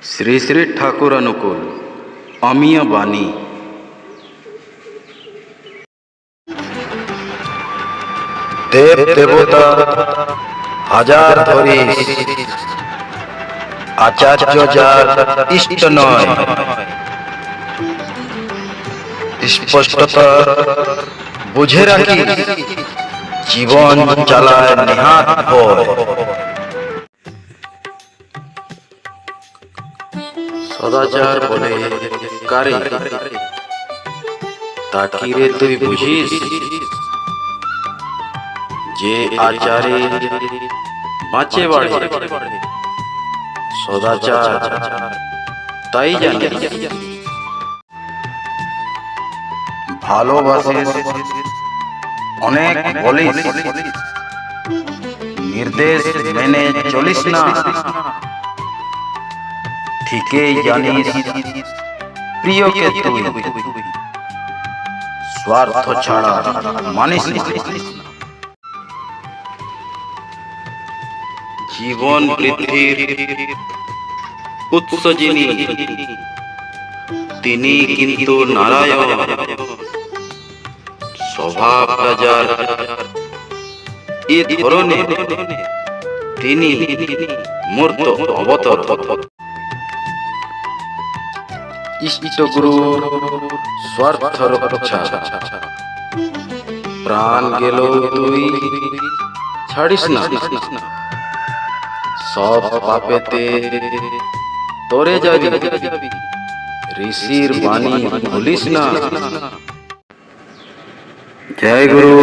শ্রী শ্রী ঠাকুর অনুকূল অমিয় বাণী। দেব দেবতা হাজার ধরি, আচার্য যার ইষ্ট নয়, স্পষ্টতা বুঝে রাখি জীবন চালায় নেহাত ভয়। সদাচার বলে কারে তাকিরে তুই বুঝিস, যে আচারে বাঁচে বাড়ে সদাচার তাই জানি। ভালোবাসিস অনেক বলিস, নির্দেশ মেনে চলিস না, ঠিকই জানিস প্রিয়কে তুই স্বার্থ ছাড়া মানিস না। জীবন বৃদ্ধির উৎস যিনি, তিনি কিন্তু নারায়ণ। স্বভাবটা যার এ ধরনের, তিনি মূর্ত অবতর। ইষ্টগুরুর স্বার্থ রক্ষা, প্রাণ গেল তুই ছাড়িস না। সব পাপেতে তরে যাবি, ঋষির বাণী ভুলিস না। জয় গুরু।